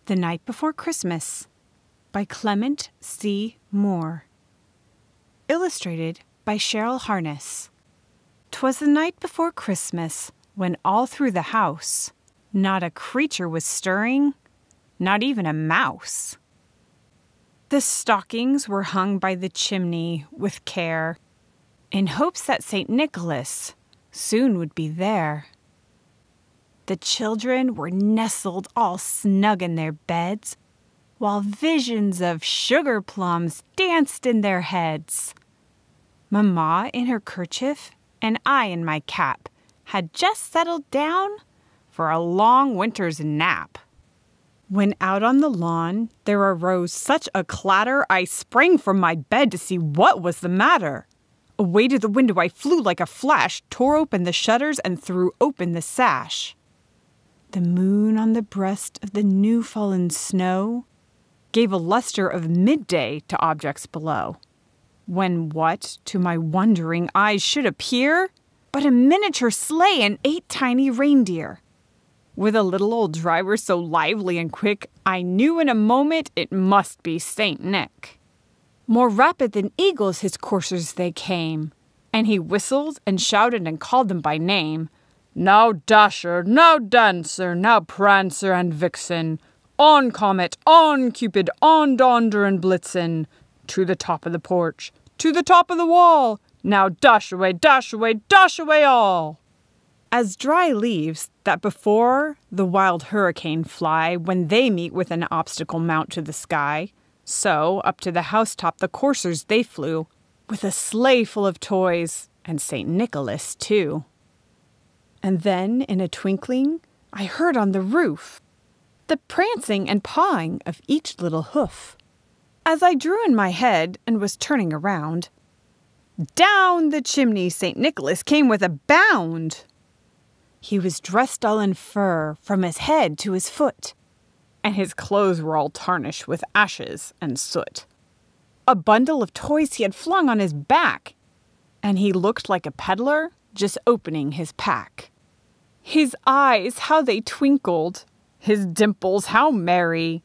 The Night Before Christmas by Clement C. Illustrated by Cheryl. 'Twas the night before Christmas, when all through the house not a creature was stirring, not even a mouse. The stockings were hung by the chimney with care, in hopes that St. Nicholas soon would be there. The children were nestled all snug in their beds, while visions of sugar plums danced in their heads. Mamma in her kerchief and I in my cap had just settled down for a long winter's nap. When out on the lawn there arose such a clatter, I sprang from my bed to see what was the matter. Away to the window I flew like a flash, tore open the shutters and threw open the sash. The moon on the breast of the new-fallen snow gave a luster of midday to objects below, when what to my wondering eyes should appear but a miniature sleigh and 8 tiny reindeer. With a little old driver so lively and quick, I knew in a moment it must be St. Nick. More rapid than eagles his coursers they came, and he whistled and shouted and called them by name. Now Dasher, now Dancer, now Prancer and Vixen, on Comet, on Cupid, on Donder and Blitzen, to the top of the porch, to the top of the wall, now dash away, dash away, dash away all. As dry leaves that before the wild hurricane fly when they meet with an obstacle mount to the sky, so up to the housetop the coursers they flew, with a sleigh full of toys, and St. Nicholas too. And then, in a twinkling, I heard on the roof the prancing and pawing of each little hoof. As I drew in my head and was turning around, down the chimney St. Nicholas came with a bound. He was dressed all in fur from his head to his foot, and his clothes were all tarnished with ashes and soot. A bundle of toys he had flung on his back, and he looked like a peddler just opening his pack. His eyes, how they twinkled, his dimples, how merry.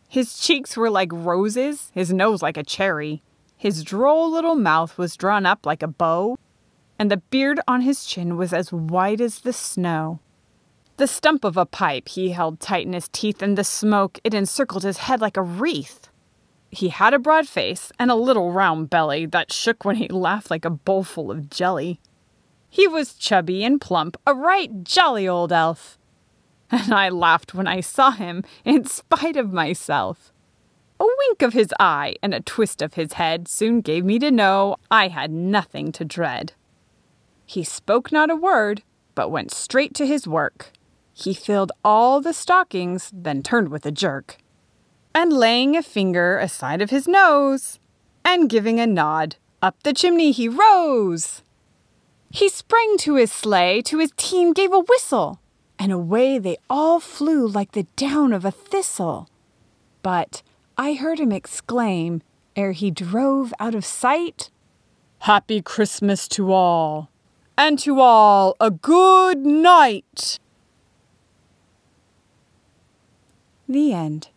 His cheeks were like roses, his nose like a cherry. His droll little mouth was drawn up like a bow, and the beard on his chin was as white as the snow. The stump of a pipe he held tight in his teeth, and the smoke, it encircled his head like a wreath. He had a broad face and a little round belly that shook when he laughed like a bowlful of jelly. He was chubby and plump, a right jolly old elf, and I laughed when I saw him in spite of myself. A wink of his eye and a twist of his head soon gave me to know I had nothing to dread. He spoke not a word, but went straight to his work. He filled all the stockings, then turned with a jerk, and laying a finger aside of his nose, and giving a nod, up the chimney he rose. He sprang to his sleigh, to his team gave a whistle, and away they all flew like the down of a thistle. But I heard him exclaim, ere he drove out of sight, "Happy Christmas to all, and to all a good night." The end.